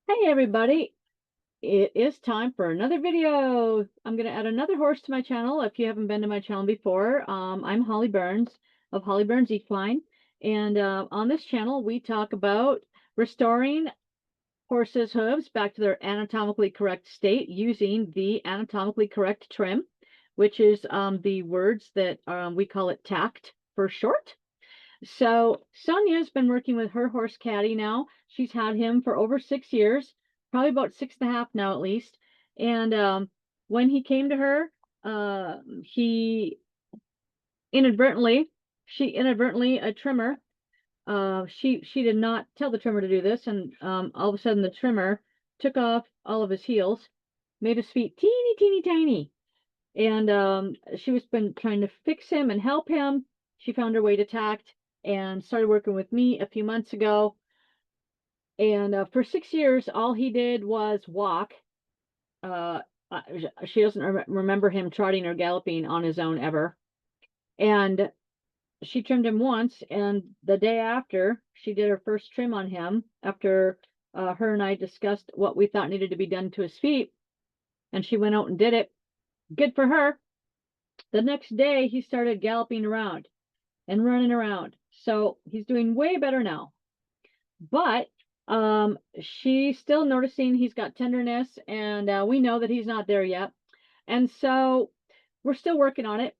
Hey everybody, it is time for another video. I'm going to add another horse to my channel. If you haven't been to my channel before, I'm Holly Burns of Holly Burns Equine. And on this channel, we talk about restoring horses' hooves back to their anatomically correct state using the anatomically correct trim, which is the words that we call it TACT for short. So Sonja's been working with her horse Catty now. She's had him for over 6 years, probably about 6.5 now at least. And when he came to her, he inadvertently, she inadvertently a trimmer. She did not tell the trimmer to do this, and all of a sudden the trimmer took off all of his heels, made his feet teeny, teeny, tiny. And she was been trying to fix him and help him. She found her way to TACT and started working with me a few months ago. And for 6 years, all he did was walk. She doesn't remember him trotting or galloping on his own ever. And she trimmed him once, and the day after, she did her first trim on him after her and I discussed what we thought needed to be done to his feet. And she went out and did it. Good for her. The next day, he started galloping around and running around. So he's doing way better now. But she's still noticing he's got tenderness, and we know that he's not there yet. And so we're still working on it.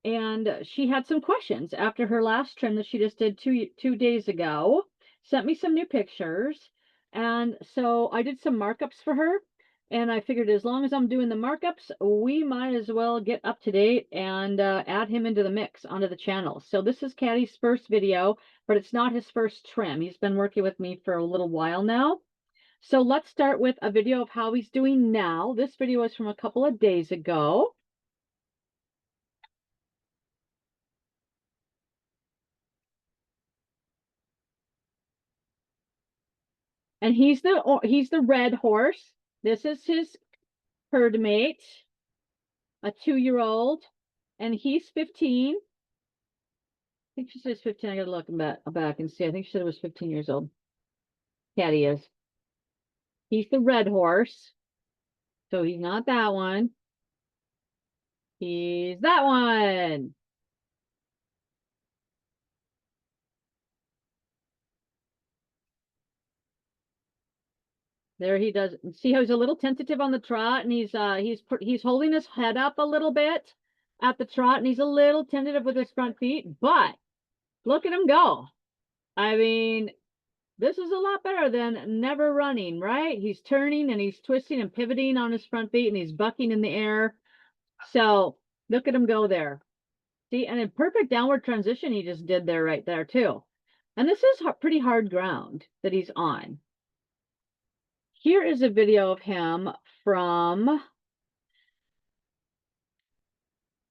And she had some questions after her last trim that she just did two days ago, sent me some new pictures. And so I did some markups for her. And I figured as long as I'm doing the markups, we might as well get up to date and add him into the mix onto the channel. So this is Catty's first video, but it's not his first trim. He's been working with me for a little while now. So let's start with a video of how he's doing now. This video is from a couple of days ago. And he's the red horse. This is his herd mate, a 2-year-old, and he's 15. I think she says 15. I gotta look back and see. I think she said it was 15 years old. Catty is. He's the red horse. So he's not that one. He's that one. There he does. See how he's a little tentative on the trot, and he's holding his head up a little bit at the trot, and he's a little tentative with his front feet, but look at him go. I mean, this is a lot better than never running, right? He's turning and he's twisting and pivoting on his front feet, and he's bucking in the air. So look at him go there. See, and in perfect downward transition, he just did there right there too. And this is pretty hard ground that he's on. Here is a video of him from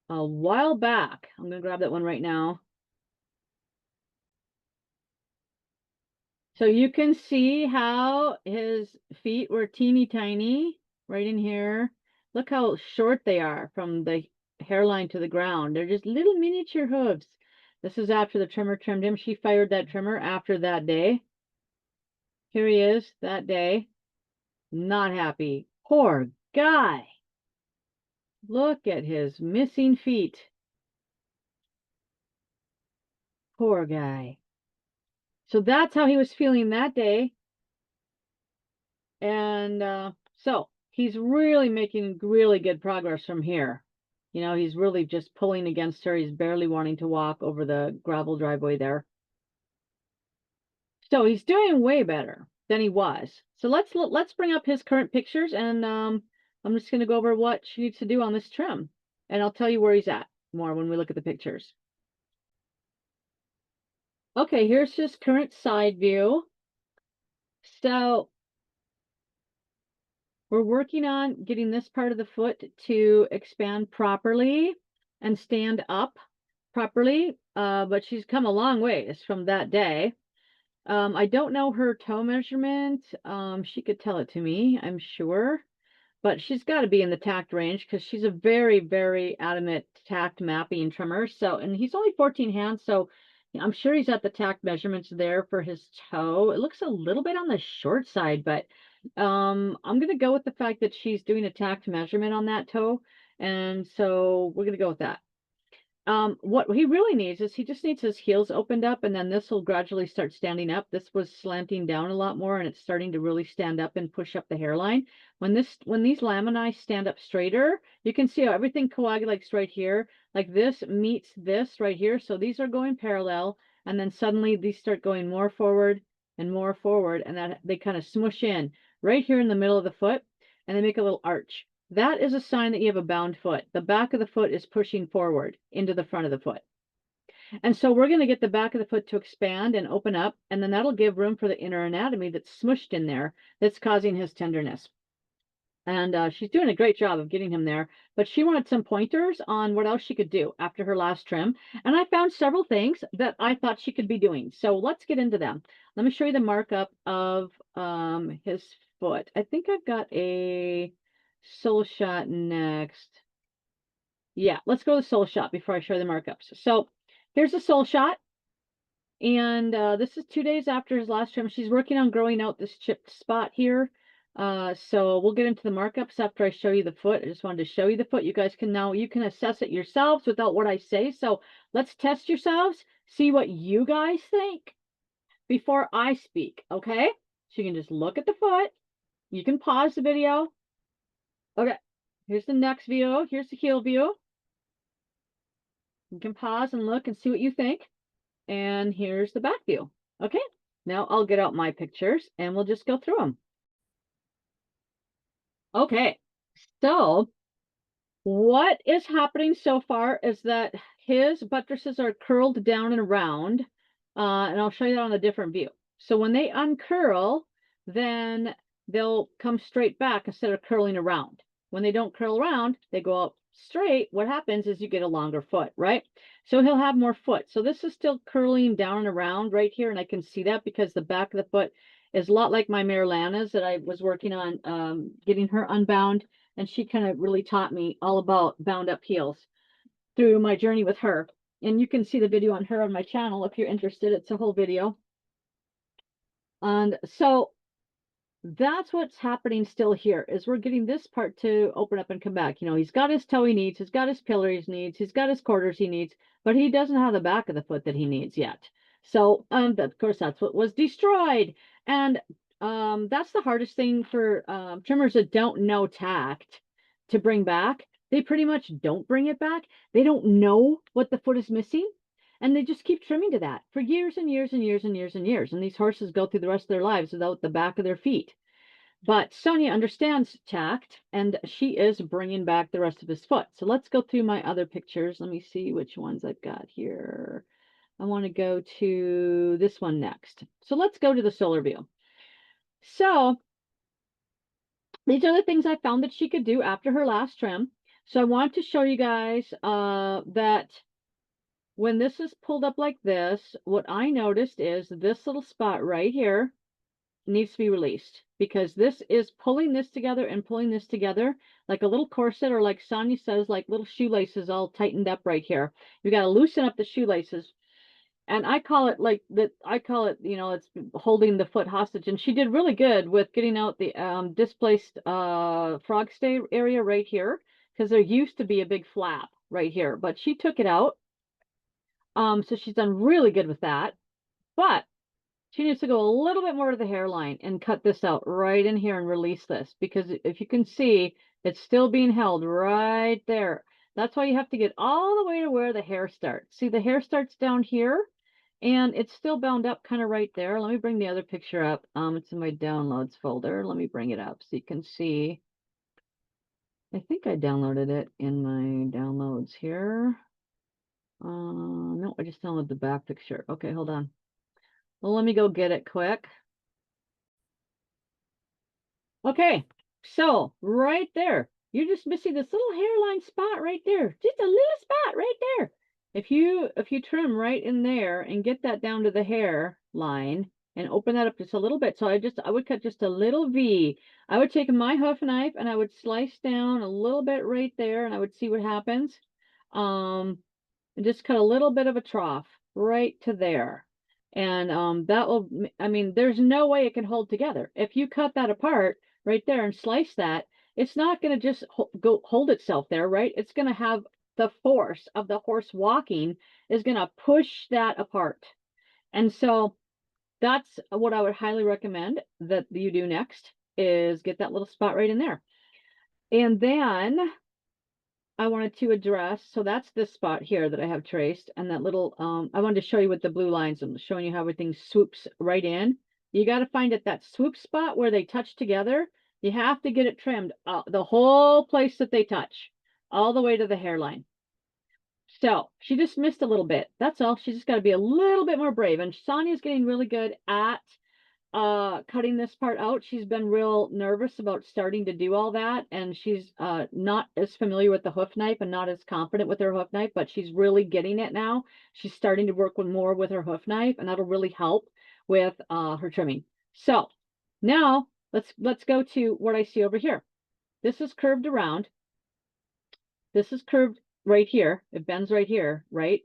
a while back. I'm going to grab that one right now. So you can see how his feet were teeny tiny right in here. Look how short they are from the hairline to the ground. They're just little miniature hooves. This is after the trimmer trimmed him. She fired that trimmer after that day. Here he is that day. Not happy. Poor guy. Look at his missing feet. Poor guy. So that's how he was feeling that day. And so he's really making really good progress from here. You know, he's really just pulling against her. He's barely wanting to walk over the gravel driveway there. So he's doing way better than he was. So let's bring up his current pictures, and I'm just going to go over what she needs to do on this trim. And I'll tell you where he's at more when we look at the pictures. Okay, here's his current side view. So we're working on getting this part of the foot to expand properly and stand up properly, but she's come a long ways from that day. I don't know her toe measurement. She could tell it to me, I'm sure, but she's got to be in the TACT range because she's a very, very adamant TACT mapping trimmer. So, and he's only 14 hands, so I'm sure he's at the TACT measurements there for his toe. It looks a little bit on the short side, but I'm going to go with the fact that she's doing a tacked measurement on that toe. And so we're going to go with that. What he really needs is he just needs his heels opened up, and then this will gradually start standing up. This was slanting down a lot more, and it's starting to really stand up and push up the hairline. When these lamini stand up straighter, you can see how everything coagulates right here. Like this meets this right here. So these are going parallel, and then suddenly these start going more forward, and that they kind of smush in right here in the middle of the foot, and they make a little arch. That is a sign that you have a bound foot. The back of the foot is pushing forward into the front of the foot. And so we're going to get the back of the foot to expand and open up, and then that'll give room for the inner anatomy that's smushed in there that's causing his tenderness. And she's doing a great job of getting him there, but she wanted some pointers on what else she could do after her last trim. And I found several things that I thought she could be doing. So let's get into them. Let me show you the markup of his foot. I think I've got a sole shot next. Yeah, let's go to the sole shot before I show you the markups. So here's the sole shot. And this is 2 days after his last trim. She's working on growing out this chipped spot here. So we'll get into the markups after I show you the foot. I just wanted to show you the foot. You guys can now, you can assess it yourselves without what I say. So let's test yourselves, see what you guys think before I speak, okay? So you can just look at the foot. You can pause the video. Okay, here's the next view. Here's the heel view. You can pause and look and see what you think. And here's the back view. Okay, now I'll get out my pictures and we'll just go through them. Okay, so what is happening so far is that his buttresses are curled down and around, and I'll show you that on a different view. So when they uncurl, then they'll come straight back instead of curling around. When they don't curl around, they go up straight. What happens is you get a longer foot, right? So he'll have more foot. So this is still curling down and around right here, and I can see that because the back of the foot is a lot like my mare Lana's that I was working on getting her unbound, and she kind of really taught me all about bound up heels through my journey with her. And you can see the video on her on my channel if you're interested. It's a whole video. And so that's what's happening still here is we're getting this part to open up and come back. You know, he's got his toe he needs, he's got his pillars he needs, he's got his quarters he needs, but he doesn't have the back of the foot that he needs yet. So, of course, that's what was destroyed. And that's the hardest thing for trimmers that don't know tact to bring back. They pretty much don't bring it back. They don't know what the foot is missing. And they just keep trimming to that for years and years and years and years and years. And these horses go through the rest of their lives without the back of their feet. But Sonja understands tact, and she is bringing back the rest of his foot. So let's go through my other pictures. Let me see which ones I've got here. I want to go to this one next. So let's go to the solar view. So these are the things I found that she could do after her last trim. So I want to show you guys that when this is pulled up like this, what I noticed is this little spot right here needs to be released because this is pulling this together and pulling this together like a little corset, or like Sonja says, like little shoelaces all tightened up right here. You got to loosen up the shoelaces. And I call it like that. I call it, you know, it's holding the foot hostage. And she did really good with getting out the displaced frog stay area right here, because there used to be a big flap right here, but she took it out. So she's done really good with that, but she needs to go a little bit more to the hairline and cut this out right in here and release this, because if you can see, it's still being held right there. That's why you have to get all the way to where the hair starts. See, the hair starts down here and it's still bound up kind of right there. Let me bring the other picture up. It's in my downloads folder. Let me bring it up so you can see. I think I downloaded it in my downloads here. No, I just downloaded the back picture. Okay, hold on. Well, let me go get it quick. Okay, so right there, you're just missing this little hairline spot right there. Just a little spot right there. If you trim right in there and get that down to the hair line and open that up just a little bit. So I would cut just a little V. I would take my hoof knife and I would slice down a little bit right there, and I would see what happens. And just cut a little bit of a trough right to there. And that will, I mean, there's no way it can hold together. If you cut that apart right there and slice that, it's not going to just go hold itself there, right? It's going to have the force of the horse walking is going to push that apart. And so that's what I would highly recommend that you do next, is get that little spot right in there. And then I wanted to address, so that's this spot here that I have traced, and that little, I wanted to show you with the blue lines. I'm showing you how everything swoops right in. You got to find it, that swoop spot where they touch together. You have to get it trimmed, the whole place that they touch, all the way to the hairline. So she just missed a little bit. That's all. She's just got to be a little bit more brave. And Sonja's getting really good at cutting this part out. She's been real nervous about starting to do all that, and she's not as familiar with the hoof knife and not as confident with her hoof knife, but she's really getting it now. She's starting to work more with her hoof knife, and that'll really help with her trimming. So now let's go to what I see over here. This is curved around. This is curved right here. It bends right here, right?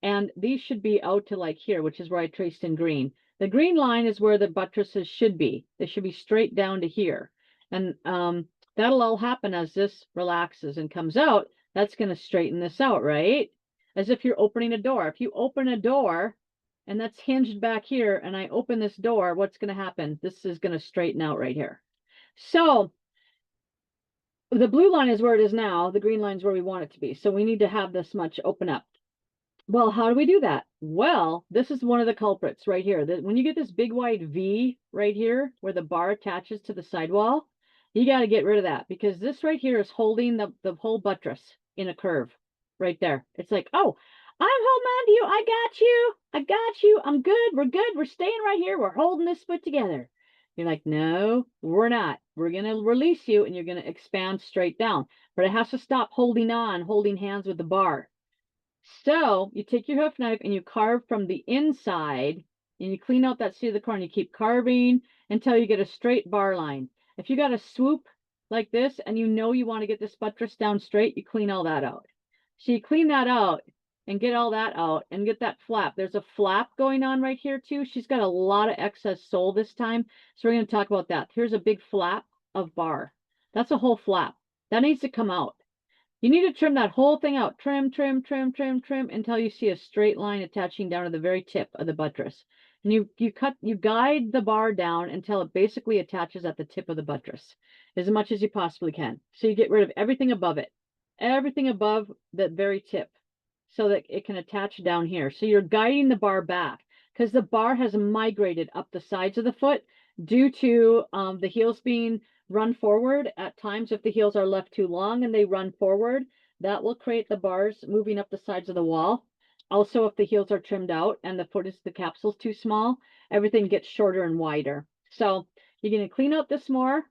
And these should be out to like here, which is where I traced in green. The green line is where the buttresses should be. They should be straight down to here. And that'll all happen as this relaxes and comes out. That's going to straighten this out, right? As if you're opening a door. If you open a door and that's hinged back here, and I open this door, what's going to happen? This is going to straighten out right here. So the blue line is where it is now. The green line is where we want it to be. So we need to have this much open up. Well, how do we do that? Well, this is one of the culprits right here. When you get this big wide V right here where the bar attaches to the sidewall, you got to get rid of that, because this right here is holding the whole buttress in a curve right there. It's like, oh, I'm holding on to you. I got you. I got you. I'm good. We're good. We're staying right here. We're holding this foot together. You're like, no, we're not. We're going to release you and you're going to expand straight down. But it has to stop holding on, holding hands with the bar. So you take your hoof knife and you carve from the inside, and you clean out that seat of the corner. You keep carving until you get a straight bar line. If you got a swoop like this and you know you want to get this buttress down straight, you clean all that out. So you clean that out and get all that out and get that flap. There's a flap going on right here too. She's got a lot of excess sole this time. So we're going to talk about that. Here's a big flap of bar. That's a whole flap. That needs to come out. You need to trim that whole thing out. Trim, trim, trim, trim, trim until you see a straight line attaching down to the very tip of the buttress. And you guide the bar down until it basically attaches at the tip of the buttress as much as you possibly can. So you get rid of everything above it, everything above that very tip, so that it can attach down here. So you're guiding the bar back, because the bar has migrated up the sides of the foot due to the heels being run forward. At times, if the heels are left too long and they run forward, that will create the bars moving up the sides of the wall. Also, if the heels are trimmed out and the capsule's too small, everything gets shorter and wider. So you're going to clean out this more,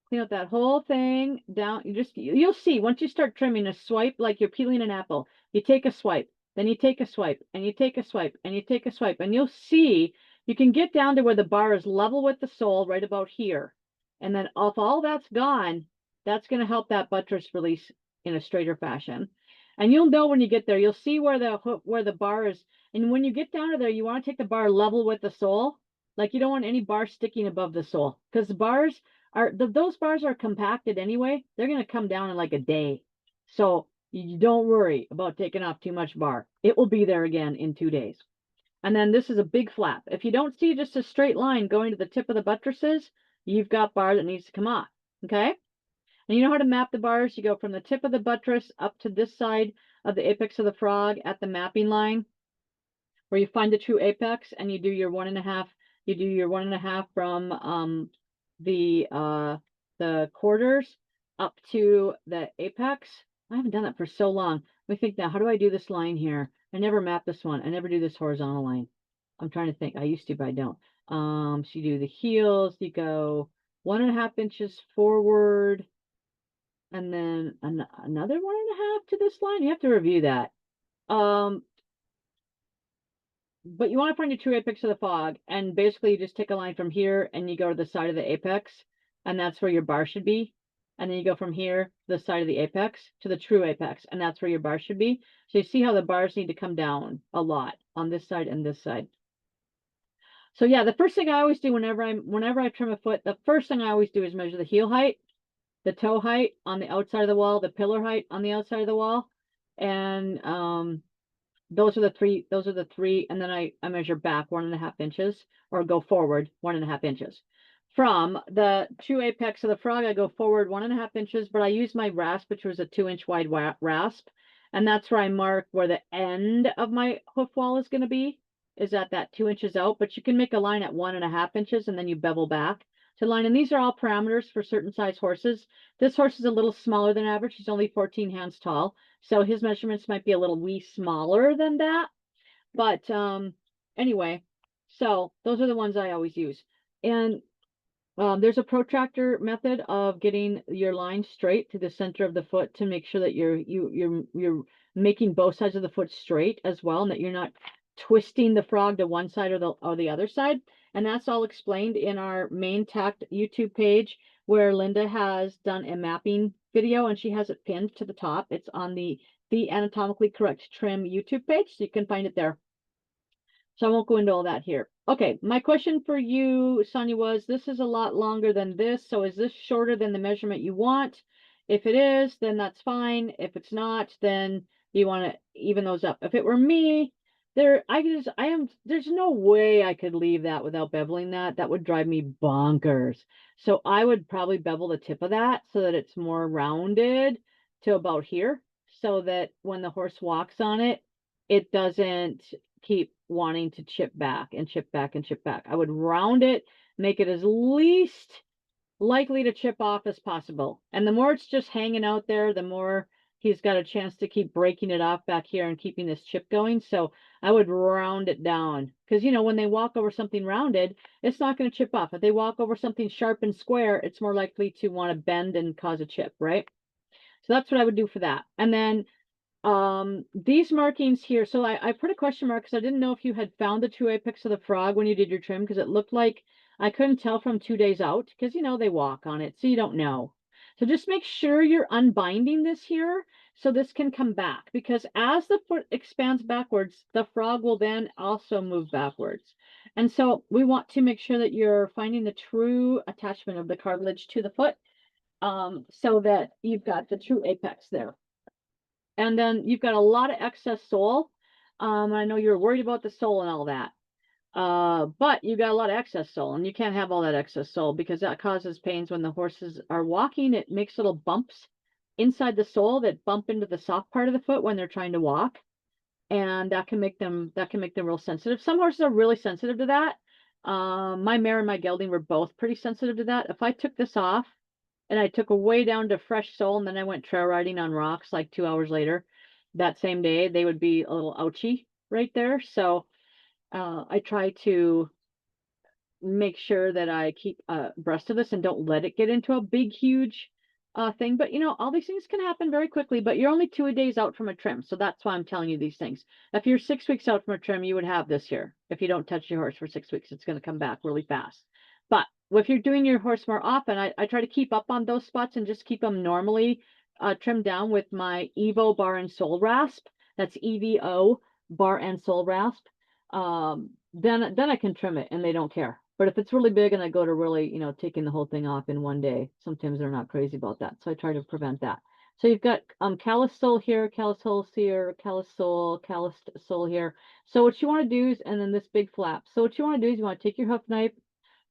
clean out that whole thing down. You'll see once you start trimming, a swipe like you're peeling an apple. You take a swipe, then you take a swipe, and you take a swipe, and you take a swipe, and you'll see you can get down to where the bar is level with the sole right about here. And then if all that's gone, that's going to help that buttress release in a straighter fashion. And you'll know when you get there, you'll see where the bar is. And when you get down to there, you want to take the bar level with the sole. Like you don't want any bar sticking above the sole, because the bars those bars are compacted anyway. They're going to come down in like a day. So you don't worry about taking off too much bar. It will be there again in 2 days. And then this is a big flap. If you don't see just a straight line going to the tip of the buttresses, you've got bar that needs to come off. Okay? And you know how to map the bars? You go from the tip of the buttress up to this side of the apex of the frog at the mapping line, where you find the true apex, and you do your 1.5. You do your 1.5 from the quarters up to the apex. I haven't done that for so long. Let me think now. How do I do this line here? I never map this one. I never do this horizontal line. I'm trying to think. I used to, but I don't. So you do the heels. You go 1.5 inches forward, and then another 1.5 to this line. You have to review that. But you want to find your true apex of the fog, and basically you just take a line from here and you go to the side of the apex, and that's where your bar should be. And then you go from here to the side of the apex to the true apex, and that's where your bar should be. So you see how the bars need to come down a lot on this side and this side. So yeah, the first thing I always do whenever I trim a foot, the first thing I always do is measure the heel height, the toe height on the outside of the wall, the pillar height on the outside of the wall, and those are the three, and then I measure back 1.5 inches, or go forward 1.5 inches. From the true apex of the frog, I go forward 1.5 inches, but I use my rasp, which was a 2-inch wide rasp, and that's where I mark where the end of my hoof wall is going to be, is at that 2 inches out. But you can make a line at 1.5 inches, and then you bevel back to line. And these are all parameters for certain size horses. This horse is a little smaller than average. He's only 14 hands tall, so his measurements might be a little wee smaller than that. But anyway, so those are the ones I always use. And there's a protractor method of getting your line straight to the center of the foot to make sure that you're making both sides of the foot straight as well, and that you're not twisting the frog to one side or the other side. And that's all explained in our main TACT YouTube page, where Linda has done a mapping video, and she has it pinned to the top. It's on the Anatomically Correct Trim YouTube page, so you can find it there. So I won't go into all that here. Okay, my question for you, Sonja, was this is a lot longer than this. So is this shorter than the measurement you want? If it is, then that's fine. If it's not, then you want to even those up. If it were me, there's no way I could leave that without beveling that. That would drive me bonkers. So I would probably bevel the tip of that so that it's more rounded to about here, so that when the horse walks on it, it doesn't keep wanting to chip back and chip back and chip back. I would round it, make it as least likely to chip off as possible. And the more it's just hanging out there, the more he's got a chance to keep breaking it off back here and keeping this chip going. So I would round it down, because, you know, when they walk over something rounded, it's not going to chip off. If they walk over something sharp and square, it's more likely to want to bend and cause a chip, right? So that's what I would do for that. And then these markings here, so I put a question mark because I didn't know if you had found the true apex of the frog when you did your trim, because it looked like I couldn't tell from 2 days out, because, you know, they walk on it, so you don't know. So just make sure you're unbinding this here so this can come back, because as the foot expands backwards, the frog will then also move backwards. And so we want to make sure that you're finding the true attachment of the cartilage to the foot, so that you've got the true apex there. And then you've got a lot of excess sole. I know you're worried about the sole and all that. But you got a lot of excess sole, and you can't have all that excess sole, because that causes pains when the horses are walking. It makes little bumps inside the sole that bump into the soft part of the foot when they're trying to walk. And that can make them real sensitive. Some horses are really sensitive to that. My mare and my gelding were both pretty sensitive to that. If I took this off and I took a way down to fresh sole, and then I went trail riding on rocks like 2 hours later, that same day, they would be a little ouchy right there. So I try to make sure that I keep abreast of this and don't let it get into a big, huge thing. But, you know, all these things can happen very quickly, but you're only 2 days out from a trim. So that's why I'm telling you these things. If you're 6 weeks out from a trim, you would have this here. If you don't touch your horse for 6 weeks, it's going to come back really fast. But if you're doing your horse more often, I try to keep up on those spots and just keep them normally trimmed down with my Evo bar and sole rasp. That's EVO bar and sole rasp. Then I can trim it and they don't care. But if it's really big and I go to really, you know, taking the whole thing off in one day, sometimes they're not crazy about that. So I try to prevent that. So you've got callus sole here, callus sole here, callus sole here. So what you want to do is, and then this big flap. So what you want to do is you want to take your hoof knife.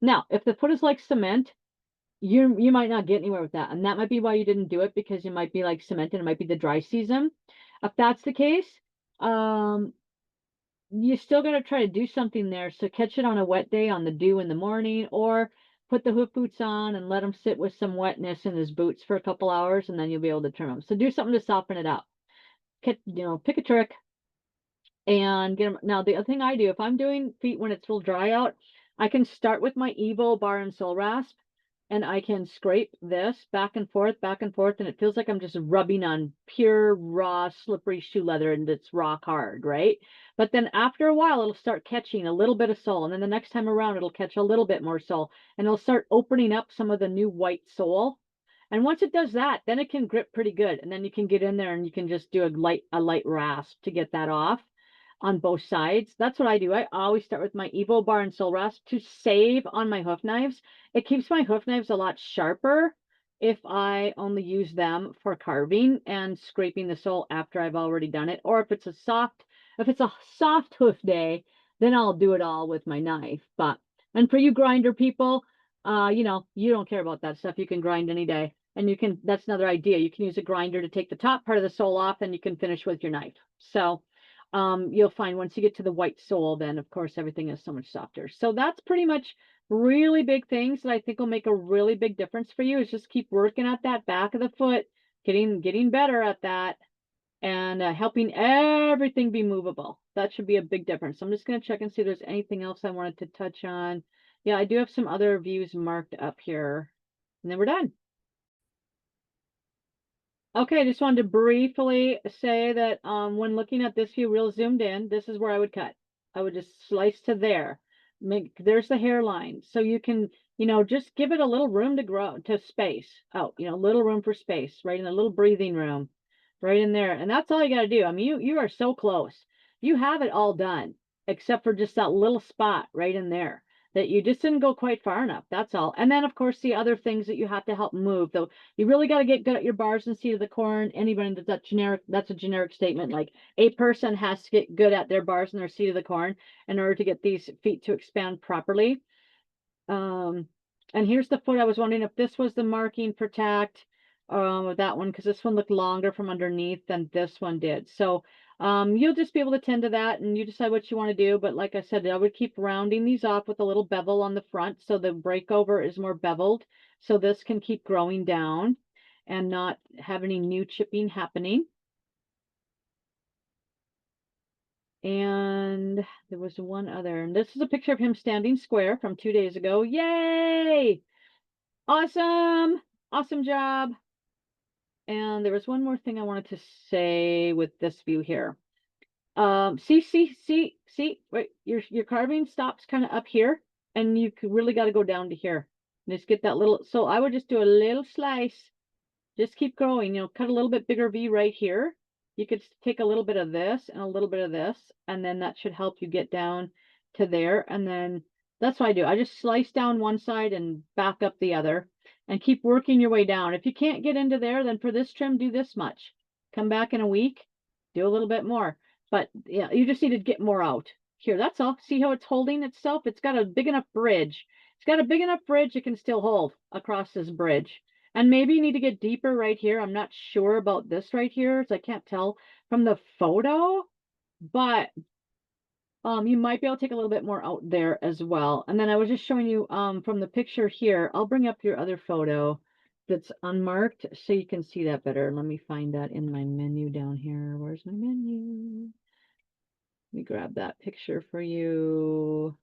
Now, if the foot is like cement, you might not get anywhere with that. And that might be why you didn't do it, because you might be like cement and it might be the dry season. If that's the case, you still got to try to do something there. So catch it on a wet day on the dew in the morning, or put the hoof boots on and let them sit with some wetness in his boots for a couple hours, and then you'll be able to trim them. So do something to soften it up. You know, pick a trick and get them. Now, the other thing I do, if I'm doing feet when it's real dry out, I can start with my Evo bar and sole rasp, and I can scrape this back and forth, and it feels like I'm just rubbing on pure, raw, slippery shoe leather, and it's rock hard, right? But then after a while, it'll start catching a little bit of sole, and then the next time around, it'll catch a little bit more sole, and it'll start opening up some of the new white sole. And once it does that, then it can grip pretty good, and then you can get in there and you can just do a light rasp to get that off. on both sides. That's what I do. I always start with my Evo bar and sole rasp to save on my hoof knives. It keeps my hoof knives a lot sharper if I only use them for carving and scraping the sole after I've already done it. Or if it's a soft hoof day, then I'll do it all with my knife. But, and for you grinder people, you know, you don't care about that stuff. You can grind any day. And you can, that's another idea. You can use a grinder to take the top part of the sole off and you can finish with your knife. So you'll find once you get to the white sole, then of course everything is so much softer. So that's pretty much really big things that I think will make a really big difference for you, is just keep working at that back of the foot, getting better at that, and helping everything be movable. That should be a big difference. So I'm just going to check and see if there's anything else I wanted to touch on. Yeah, I do have some other views marked up here, and then we're done. Okay, I just wanted to briefly say that when looking at this view real zoomed in, this is where I would cut. I would just slice to there. There's the hairline. So you can, you know, just give it a little room to grow, to space out, you know, little room for space, right in a little breathing room, right in there. And that's all you got to do. I mean, you are so close. You have it all done, except for just that little spot right in there that you just didn't go quite far enough. That's all. And then, of course, the other things that you have to help move, though. You really got to get good at your bars and seat of the corn. Anybody that's a generic statement. Like a person has to get good at their bars and their seat of the corn in order to get these feet to expand properly. And here's the foot. I was wondering if this was the marking for TACT, with that one, because this one looked longer from underneath than this one did. So you'll just be able to tend to that and you decide what you want to do. But like I said, I would keep rounding these off with a little bevel on the front so the breakover is more beveled. So this can keep growing down and not have any new chipping happening. And there was one other, and this is a picture of him standing square from 2 days ago. Yay! Awesome! Awesome job. And there was one more thing I wanted to say with this view here. See, wait, your carving stops kind of up here, and you really got to go down to here. Just get that little, so I would just do a little slice, just keep growing, you know, cut a little bit bigger V right here. You could take a little bit of this and a little bit of this, and then that should help you get down to there. And then that's what I do. I just slice down one side and back up the other and keep working your way down. If you can't get into there, then for this trim, do this much. Come back in a week, do a little bit more. But yeah, you just need to get more out. Here, that's all. See how it's holding itself? It's got a big enough bridge. It's got a big enough bridge it can still hold across this bridge. And maybe you need to get deeper right here. I'm not sure about this right here, so I can't tell from the photo, but you might be able to take a little bit more out there as well. And then I was just showing you from the picture here. I'll bring up your other photo that's unmarked so you can see that better. Let me find that in my menu down here. Where's my menu? Let me grab that picture for you.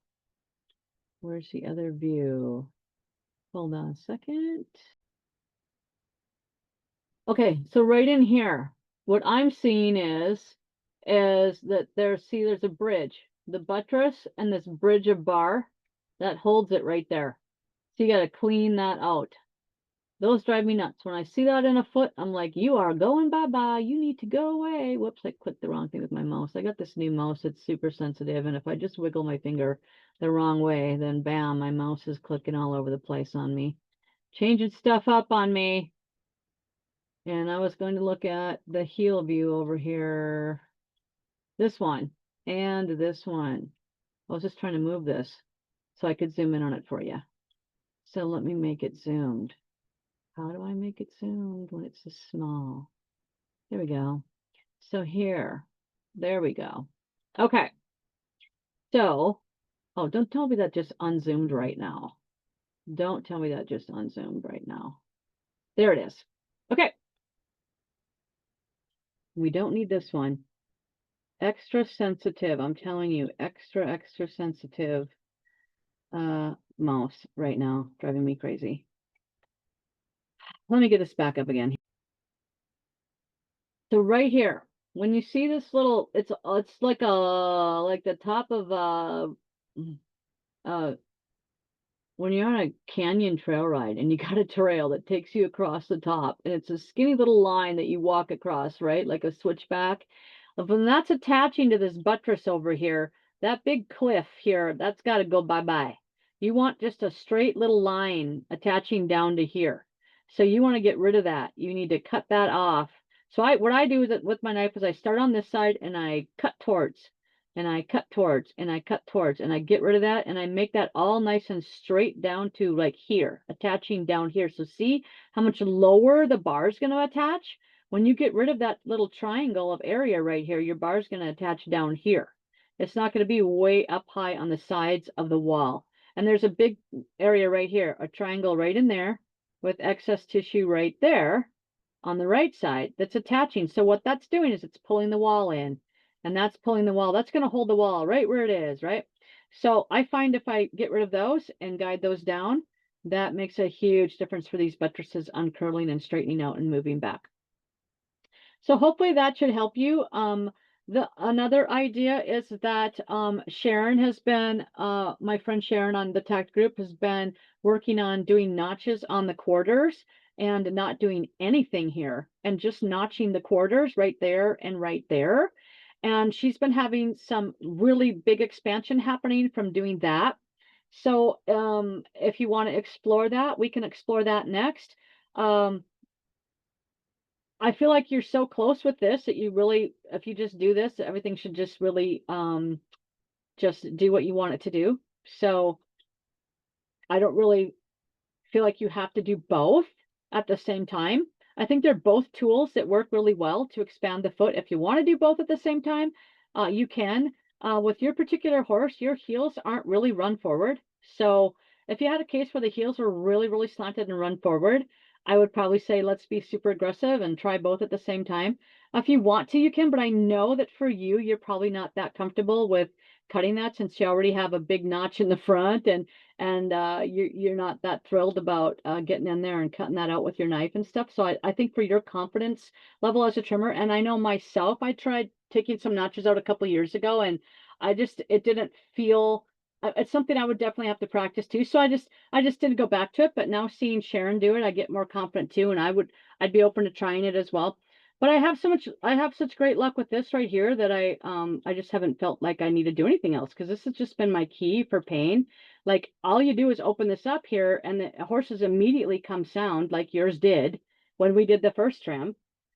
Where's the other view? Hold on a second. Okay, so right in here, what I'm seeing is that there's a bridge, the buttress and this bridge of bar that holds it right there. So you got to clean that out. Those drive me nuts. When I see that in a foot, I'm like, you are going bye-bye. You need to go away. Whoops, I clicked the wrong thing with my mouse. I got this new mouse. It's super sensitive. And if I just wiggle my finger the wrong way, then bam, my mouse is clicking all over the place on me. Changing stuff up on me. And I was going to look at the heel view over here. This one and this one. I was just trying to move this so I could zoom in on it for you. So let me make it zoomed. How do I make it zoomed when it's this small? There we go. So here, there we go. Okay. So, oh, don't tell me that just unzoomed right now. Don't tell me that just unzoomed right now. There it is. Okay. We don't need this one. Extra sensitive. I'm telling you, extra sensitive mouse right now, driving me crazy. Let me get this back up again. So right here, when you see this little, it's like the top of when you're on a canyon trail ride and you got a trail that takes you across the top, and it's a skinny little line that you walk across, right? Like a switchback. When that's attaching to this buttress over here, that big cliff here, that's got to go bye-bye. You want just a straight little line attaching down to here. So you want to get rid of that. You need to cut that off. So what I do with my knife is I start on this side and I cut towards, and I cut towards, and I cut towards, and I get rid of that, and I make that all nice and straight down to like here, attaching down here. So see how much lower the bar is going to attach? When you get rid of that little triangle of area right here, your bar is going to attach down here. It's not going to be way up high on the sides of the wall. And there's a big area right here, a triangle right in there with excess tissue right there on the right side that's attaching. So what that's doing is it's pulling the wall in, and that's pulling the wall. That's going to hold the wall right where it is, right? So I find if I get rid of those and guide those down, that makes a huge difference for these buttresses uncurling and straightening out and moving back. So hopefully that should help you. Another idea is that Sharon has been, my friend Sharon on the TACT group has been working on doing notches on the quarters and not doing anything here and just notching the quarters right there and right there. And she's been having some really big expansion happening from doing that. So if you want to explore that, we can explore that next. I feel like you're so close with this that you really, if you just do this, everything should just really just do what you want it to do. So I don't really feel like you have to do both at the same time. I think they're both tools that work really well to expand the foot. If you want to do both at the same time, you can. With your particular horse, your heels aren't really run forward. So if you had a case where the heels were really, really slanted and run forward, I would probably say let's be super aggressive and try both at the same time. If you want to, you can, but I know that for you, you're probably not that comfortable with cutting that since you already have a big notch in the front, and you're not that thrilled about getting in there and cutting that out with your knife and stuff. So I think for your confidence level as a trimmer, and I know myself, I tried taking some notches out a couple years ago, and it didn't feel. It's something I would definitely have to practice too. So I just didn't go back to it. But now seeing Sharon do it, I get more confident too, and I'd be open to trying it as well. But I have such great luck with this right here that I just haven't felt like I need to do anything else, because this has just been my key for pain. Like all you do is open this up here and the horses immediately come sound like yours did when we did the first trim,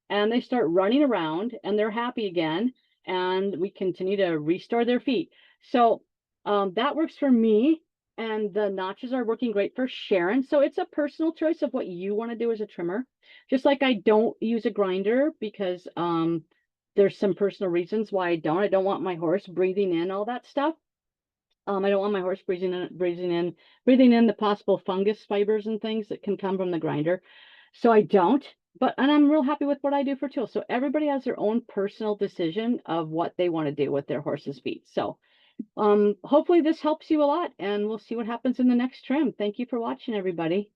and they start running around and they're happy again, and we continue to restore their feet. So that works for me, and the notches are working great for Sharon. So it's a personal choice of what you want to do as a trimmer. Just like I don't use a grinder because there's some personal reasons why I don't. I don't want my horse breathing in all that stuff. I don't want my horse breathing in the possible fungus fibers and things that can come from the grinder. So I don't. And I'm real happy with what I do for tools. So everybody has their own personal decision of what they want to do with their horse's feet. So hopefully this helps you a lot, and we'll see what happens in the next trim. Thank you for watching, everybody.